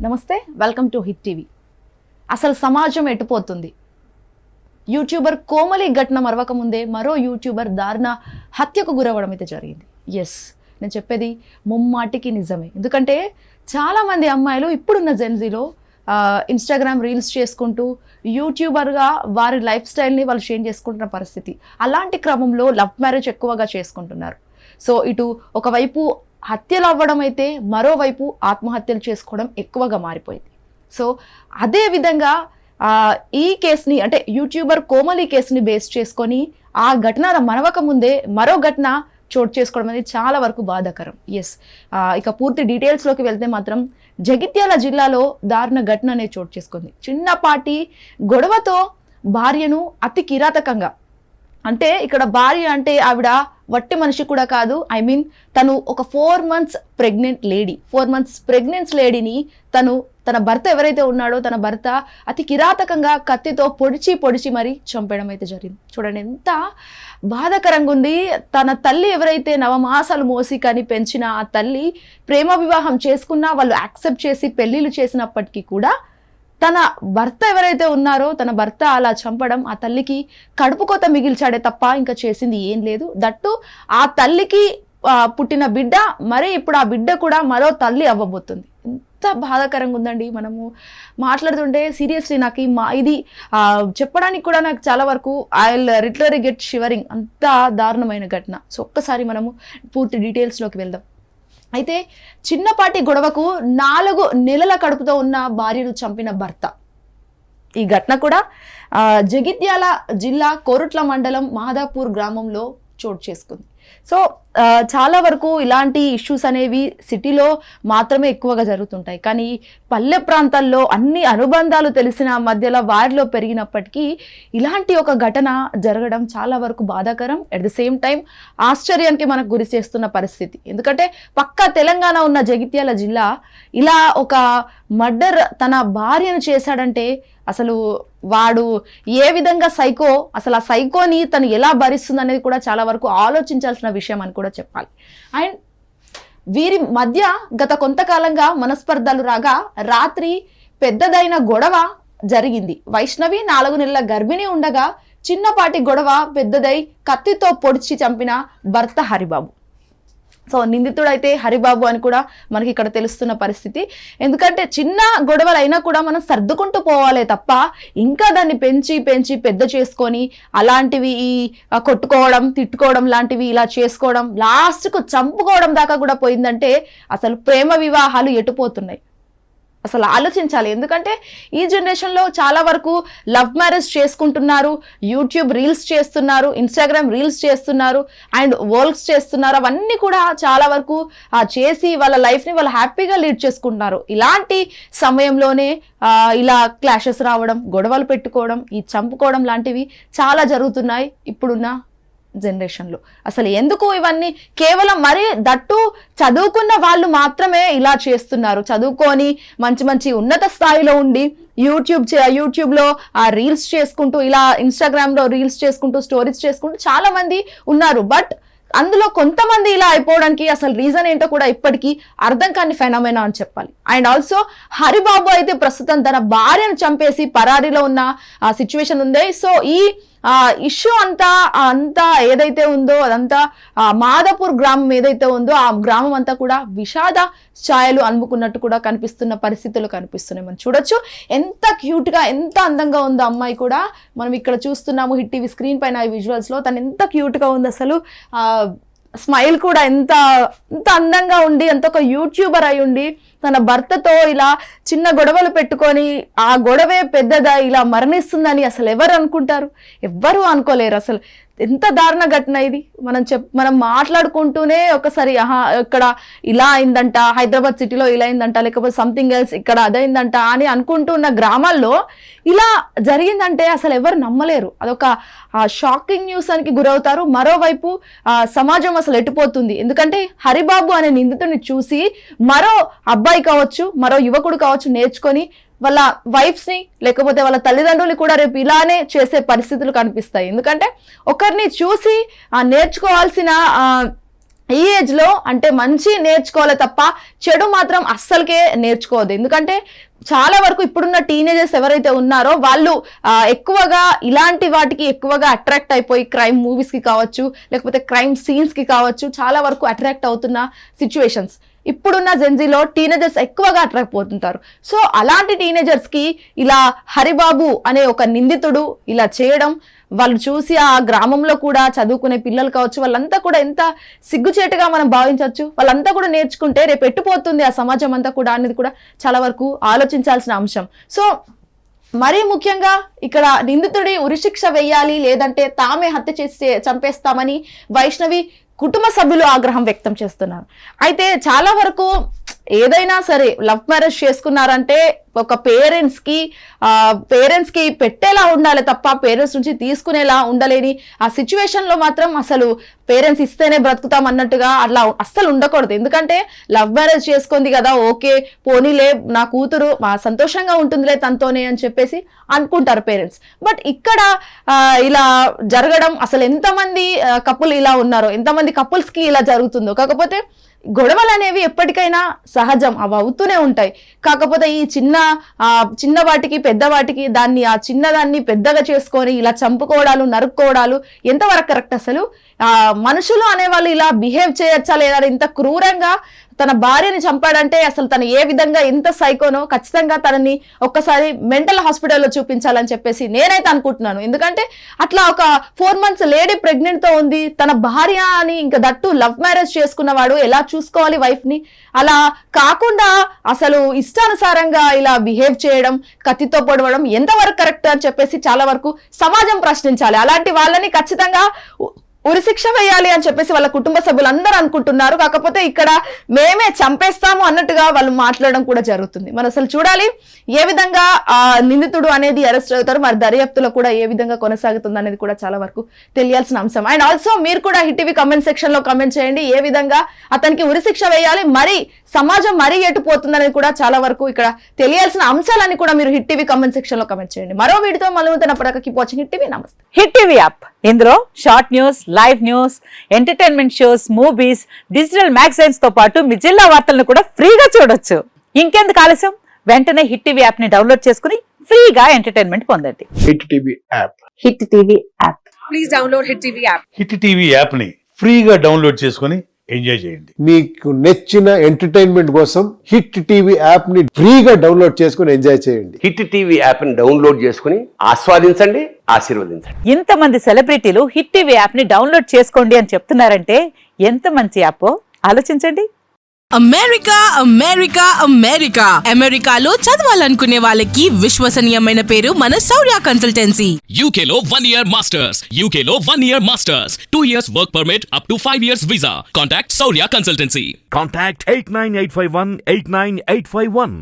నమస్తే, welcome to hit TV. అసలు సమాజం ఎటుపోతుంది? యూట్యూబర్ కోమలి ఘటన మరవక ముందే మరో యూట్యూబర్ దారుణ హత్యకు గురవ్వడం అయితే జరిగింది. ఎస్, నేను చెప్పేది ముమ్మాటికి నిజమే. ఎందుకంటే చాలామంది అమ్మాయిలు ఇప్పుడున్న జెన్జీలో ఇన్స్టాగ్రామ్ రీల్స్ చేసుకుంటూ యూట్యూబర్గా వారి లైఫ్ స్టైల్ని వాళ్ళు షేర్ చేసుకుంటున్న పరిస్థితి. అలాంటి క్రమంలో లవ్ మ్యారేజ్ ఎక్కువగా చేసుకుంటున్నారు. సో ఇటు ఒకవైపు హత్యలు అవ్వడం అయితే మరోవైపు ఆత్మహత్యలు చేసుకోవడం ఎక్కువగా మారిపోయింది. సో అదే విధంగా ఈ కేసుని అంటే యూట్యూబర్ కోమలి కేసుని బేస్ చేసుకొని ఆ ఘటన మనవక ముందే మరో ఘటన చోటు చేసుకోవడం అనేది చాలా వరకు బాధాకరం. ఎస్, ఇక పూర్తి డీటెయిల్స్లోకి వెళ్తే మాత్రం జగిత్యాల జిల్లాలో దారుణ ఘటన అనేది చోటు చేసుకుంది. చిన్నపాటి గొడవతో భార్యను అతి కిరాతకంగా, అంటే ఇక్కడ భార్య అంటే ఆవిడ వట్టి మనిషి కూడా కాదు. ఐ మీన్ తను ఒక 4 months ప్రెగ్నెంట్ లేడీ. 4 months ప్రెగ్నెన్స్ లేడీని తన భర్త ఎవరైతే ఉన్నాడో తన భర్త అతి కిరాతకంగా కత్తితో పొడిచి మరీ చంపడం అయితే జరిగింది. చూడండి ఎంత బాధాకరంగా ఉంది. తన తల్లి ఎవరైతే నవమాసాలు మోసి కానీ పెంచిన ఆ తల్లి ప్రేమ వివాహం చేసుకున్నా వాళ్ళు యాక్సెప్ట్ చేసి పెళ్లిళ్ళు చేసినప్పటికీ కూడా తన భర్త ఎవరైతే ఉన్నారో తన భర్త అలా చంపడం ఆ తల్లికి కడుపు కోత మిగిల్చాడే తప్ప ఇంకా చేసింది ఏం లేదు. దట్టు ఆ తల్లికి పుట్టిన బిడ్డ మరి ఇప్పుడు ఆ బిడ్డ కూడా మరో తల్లి అవ్వబోతుంది. ఎంత బాధాకరంగా ఉందండి. మనము మాట్లాడుతుంటే సీరియస్లీ నాకు ఇది చెప్పడానికి కూడా నాకు చాలా వరకు I will literally get shivering. అంత దారుణమైన ఘటన. సో ఒక్కసారి మనము పూర్తి డీటెయిల్స్లోకి వెళ్దాం. అయితే చిన్నపాటి గొడవకు 4 నెలల కడుపుతో ఉన్న భార్యను చంపిన భర్త. ఈ ఘటన కూడా జగిత్యాల జిల్లా కోరుట్ల మండలం మహదాపూర్ గ్రామంలో చోటు చేసుకుంది. సో చాలా వరకు ఇలాంటి ఇష్యూస్ అనేవి సిటీలో మాత్రమే ఎక్కువగా జరుగుతుంటాయి. కానీ పల్లె ప్రాంతాల్లో అన్ని అనుబంధాలు తెలిసిన మధ్యలో వారిలో పెరిగినప్పటికీ ఇలాంటి ఒక ఘటన జరగడం చాలా వరకు బాధాకరం. అట్ ది సేమ్ టైం ఆశ్చర్యానికి మనకు గురి చేస్తున్న పరిస్థితి. ఎందుకంటే పక్కా తెలంగాణ ఉన్న జగిత్యాల జిల్లా ఇలా ఒక మర్డర్ తన భార్యను చేశాడంటే అసలు వాడు ఏ విధంగా సైకో, అసలు ఆ సైకోని తను ఎలా భరిస్తుంది అనేది కూడా చాలా వరకు ఆలోచించాల్సిన విషయం అని కూడా చెప్పాలి. అండ్ వీరి మధ్య గత కొంతకాలంగా మనస్పర్ధలు రాగా రాత్రి పెద్దదైన గొడవ జరిగింది. వైష్ణవి 4 నెలల గర్భిణి ఉండగా చిన్నపాటి గొడవ పెద్దదై కత్తితో పొడిచి చంపిన భర్త హరిబాబు. సో నిందితుడైతే హరిబాబు అని కూడా మనకి ఇక్కడ తెలుస్తున్న పరిస్థితి. ఎందుకంటే చిన్న గొడవలు అయినా కూడా మనం సర్దుకుంటూ పోవాలే తప్ప ఇంకా దాన్ని పెంచి పెద్ద చేసుకొని అలాంటివి ఈ కొట్టుకోవడం తిట్టుకోవడం లాంటివి ఇలా చేసుకోవడం లాస్ట్కు చంపుకోవడం దాకా కూడా పోయిందంటే అసలు ప్రేమ వివాహాలు ఎటుపోతున్నాయి అసలు ఆలోచించాలి. ఎందుకంటే ఈ జనరేషన్లో చాలా వరకు లవ్ మ్యారేజ్ చేసుకుంటున్నారు, యూట్యూబ్ రీల్స్ చేస్తున్నారు, ఇన్స్టాగ్రామ్ రీల్స్ చేస్తున్నారు అండ్ వర్క్స్ చేస్తున్నారు. అవన్నీ కూడా చాలా వరకు చేసి వాళ్ళ లైఫ్ని వాళ్ళు హ్యాపీగా లీడ్ చేసుకుంటున్నారు. ఇలాంటి సమయంలోనే ఇలా క్లాషెస్ రావడం, గొడవలు పెట్టుకోవడం, ఈ చంపుకోవడం లాంటివి చాలా జరుగుతున్నాయి ఇప్పుడున్న జనరేషన్లో. అసలు ఎందుకు ఇవన్నీ? కేవలం మరి దట్టు చదువుకున్న మాత్రమే ఇలా చేస్తున్నారు. చదువుకొని మంచి ఉన్నత స్థాయిలో ఉండి యూట్యూబ్లో రీల్స్ చేసుకుంటూ ఇలా ఇన్స్టాగ్రామ్లో రీల్స్ చేసుకుంటూ స్టోరీస్ చేసుకుంటూ చాలా మంది ఉన్నారు. బట్ అందులో కొంతమంది ఇలా అయిపోవడానికి అసలు రీజన్ ఏంటో కూడా ఇప్పటికీ అర్థం కాని ఫెనామెనా అని చెప్పాలి. అండ్ ఆల్సో హరిబాబు అయితే ప్రస్తుతం తన భార్యను చంపేసి పరారీలో ఉన్న సిచ్యువేషన్ ఉంది. సో ఈ ఇష్యూ అంతా ఏదైతే ఉందో అదంతా మాదాపూర్ గ్రామం ఏదైతే ఉందో ఆ గ్రామం అంతా కూడా విషాద ఛాయలు అలుముకున్నట్టు కూడా కనిపిస్తున్న పరిస్థితులు కనిపిస్తున్నాయి. మనం చూడొచ్చు ఎంత క్యూట్గా ఎంత అందంగా ఉందో అమ్మాయి కూడా. మనం ఇక్కడ చూస్తున్నాము హిట్ టీవీ స్క్రీన్ పైన విజువల్స్లో తను ఎంత క్యూట్గా ఉంది. అసలు స్మైల్ కూడా ఎంత అందంగా ఉండి అంత ఒక యూట్యూబర్ అయి ఉండి తన భర్తతో ఇలా చిన్న గొడవలు పెట్టుకొని ఆ గొడవే పెద్దదా ఇలా మరణిస్తుందని అసలు ఎవరు అనుకుంటారు? ఎవ్వరూ అనుకోలేరు. అసలు ఎంత దారుణ ఘటన ఇది. మనం మాట్లాడుకుంటూనే ఒకసారి ఇక్కడ ఇలా అయిందంట, హైదరాబాద్ సిటీలో ఇలా అయిందంట, లేకపోతే సంథింగ్ ఎల్స్ ఇక్కడ అదైందంట అని అనుకుంటున్న గ్రామాల్లో ఇలా జరిగిందంటే అసలు ఎవరు నమ్మలేరు. అదొక షాకింగ్ న్యూస్ అని గురవుతారు. మరోవైపు సమాజం అసలు ఎటుపోతుంది? ఎందుకంటే హరిబాబు అనే నిందితుడిని చూసి మరో అబ్బాయి కావచ్చు, మరో యువకుడు కావచ్చు నేర్చుకొని వాళ్ళ వైఫ్స్ని లేకపోతే వాళ్ళ తల్లిదండ్రులు కూడా రేపు ఇలానే చేసే పరిస్థితులు కనిపిస్తాయి. ఎందుకంటే ఒకరిని చూసి నేర్చుకోవాల్సిన ఈ ఏజ్ లో అంటే మంచి నేర్చుకోవాలి తప్ప చెడు మాత్రం అస్సలకే నేర్చుకోవద్దు. ఎందుకంటే చాలా వరకు ఇప్పుడున్న టీనేజర్స్ ఎవరైతే ఉన్నారో వాళ్ళు ఎక్కువగా ఇలాంటి వాటికి ఎక్కువగా అట్రాక్ట్ అయిపోయి క్రైమ్ మూవీస్ కి కావచ్చు, లేకపోతే క్రైమ్ సీన్స్ కి కావచ్చు, చాలా వరకు అట్రాక్ట్ అవుతున్న సిచ్యువేషన్స్ ఇప్పుడున్న జెన్జీలో టీనేజర్స్ ఎక్కువగా అట్రాక్ట్ అవుతుంటారు. సో అలాంటి టీనేజర్స్ కి ఇలా హరిబాబు అనే ఒక నిందితుడు ఇలా చేయడం, వాళ్ళు చూసి ఆ గ్రామంలో కూడా చదువుకునే పిల్లలు కావచ్చు, వాళ్ళంతా కూడా ఎంత సిగ్గుచేటుగా మనం భావించవచ్చు. వాళ్ళంతా కూడా నేర్చుకుంటే రేపు ఎట్టుపోతుంది ఆ సమాజం అంతా కూడా అనేది కూడా చాలా వరకు ఆలోచించాల్సిన అంశం. సో మరీ ముఖ్యంగా ఇక్కడ నిందితుడి ఉరిశిక్ష వేయాలి, లేదంటే తామే హత్య చేసి చంపేస్తామని వైష్ణవి కుటుంబ సభ్యులు ఆగ్రహం వ్యక్తం చేస్తున్నారు. అయితే చాలా వరకు ఏదైనా సరే లవ్ మ్యారేజ్ చేసుకున్నారంటే ఒక పేరెంట్స్ కి పెట్టేలా ఉండాలి తప్ప పేరెంట్స్ నుంచి తీసుకునేలా ఉండలేని ఆ సిచ్యువేషన్ లో మాత్రం అసలు పేరెంట్స్ ఇస్తేనే బ్రతుకుతాం అన్నట్టుగా అట్లా అస్సలు ఉండకూడదు. ఎందుకంటే లవ్ మ్యారేజ్ చేసుకుంది కదా, ఓకే పోనీలే నా కూతురు సంతోషంగా ఉంటుందిలే తనతోనే అని చెప్పేసి అనుకుంటారు పేరెంట్స్. బట్ ఇక్కడ ఇలా జరగడం, అసలు ఎంతమంది కపుల్ ఇలా ఉన్నారో, ఎంతమంది కపుల్స్ కి ఇలా జరుగుతుందో. కాకపోతే గొడవలు అనేవి ఎప్పటికైనా సహజం, అవి అవుతూనే ఉంటాయి. కాకపోతే ఈ చిన్న వాటికి పెద్ద వాటికి ఆ చిన్నదాన్ని పెద్దగా చేసుకొని ఇలా చంపుకోవడాలు, నరుక్కోవడాలు ఎంతవరకు కరెక్ట్? అసలు మనుషులు అనేవాళ్ళు ఇలా బిహేవ్ చేయొచ్చా లేదా? ఇంత క్రూరంగా తన భార్యని చంపాడంటే అసలు తను ఏ విధంగా ఎంత సైకోనో ఖచ్చితంగా తనని ఒక్కసారి మెంటల్ హాస్పిటల్లో చూపించాలని చెప్పేసి నేనైతే అనుకుంటున్నాను. ఎందుకంటే అట్లా ఒక 4 months లేడీ ప్రెగ్నెంట్ తో ఉంది, తన భార్య అని ఇంకా దట్టు లవ్ మ్యారేజ్ చేసుకున్నవాడు ఎలా చూసుకోవాలి వైఫ్ ని? అలా కాకుండా అసలు ఇష్టానుసారంగా ఇలా బిహేవ్ చేయడం, కత్తితో పొడవడం ఎంతవరకు కరెక్ట్ అని చెప్పేసి చాలా వరకు సమాజం ప్రశ్నించాలి. అలాంటి వాళ్ళని ఖచ్చితంగా ఉరిశిక్ష వేయాలి అని చెప్పేసి వాళ్ళ కుటుంబ సభ్యులు అందరూ అనుకుంటున్నారు. కాకపోతే ఇక్కడ మేమే చంపేస్తాము అన్నట్టుగా వాళ్ళు మాట్లాడడం కూడా జరుగుతుంది. మనం అసలు చూడాలి ఏ విధంగా ఆ నిందితుడు అనేది అరెస్ట్ అవుతారు, మరి దర్యాప్తులో కూడా ఏ విధంగా కొనసాగుతుంది అనేది కూడా చాలా వరకు తెలియాల్సిన అంశం. అండ్ ఆల్సో మీరు కూడా హిట్ టీవీ కమెంట్ సెక్షన్ లో కమెంట్ చేయండి, ఏ విధంగా అతనికి ఉరిశిక్ష వేయాలి, మరి సమాజం మరీ ఎటుపోతుంది అనేది కూడా చాలా వరకు ఇక్కడ తెలియాల్సిన అంశాలని కూడా మీరు హిట్ టీవీ కమెంట్ సెక్షన్ లో కమెంట్ చేయండి. మరో వీడితో మళ్ళీ కీప్ వాచింగ్ హిట్ టీవీ. నమస్తే. హిట్ టీవీ యాప్, ఇందులో short news, live news, entertainment shows, movies, digital magazines తో పాటు మీ జిల్లా వార్తలను కూడా ఫ్రీగా చూడొచ్చు. ఇంకెందుకు ఆలస్యం, వెంటనే హిట్ టీవీ యాప్ ని డౌన్లోడ్ చేసుకుని ఫ్రీగా ఎంటర్టైన్మెంట్ పొందండి. Hit TV app. Hit TV app. Please download hit TV app. Hit TV app ని ఫ్రీగా డౌన్లోడ్ చేసుకుని ఎంజాయ్ చేయండి. మీకు నచ్చిన ఎంటర్టైన్మెంట్ కోసం హిట్ టీవీ యాప్ ని ఫ్రీగా డౌన్లోడ్ చేసుకుని ఎంజాయ్ చేయండి. హిట్ టీవీ యాప్ ని డౌన్లోడ్ చేసుకుని ఆస్వాదించండి, ఆశీర్వదించండి. ఇంతమంది సెలబ్రిటీలు హిట్ టీవీ యాప్ ని డౌన్లోడ్ చేసుకోండి అని చెప్తున్నారంటే ఎంత మంచి యాప్ ఆలోచించండి. అమెరికా అమెరికా అమెరికా అమెరికాలో చదవాలనుకునే వాళ్ళకి విశ్వసనీయమైన పేరు మన శౌర్య కన్సల్టెన్సీ. UK లో 1 year masters. UK లో 1 year masters. 2 years work permit up to 5 years visa. Contact Saurya Consultancy. Contact 89851 89851.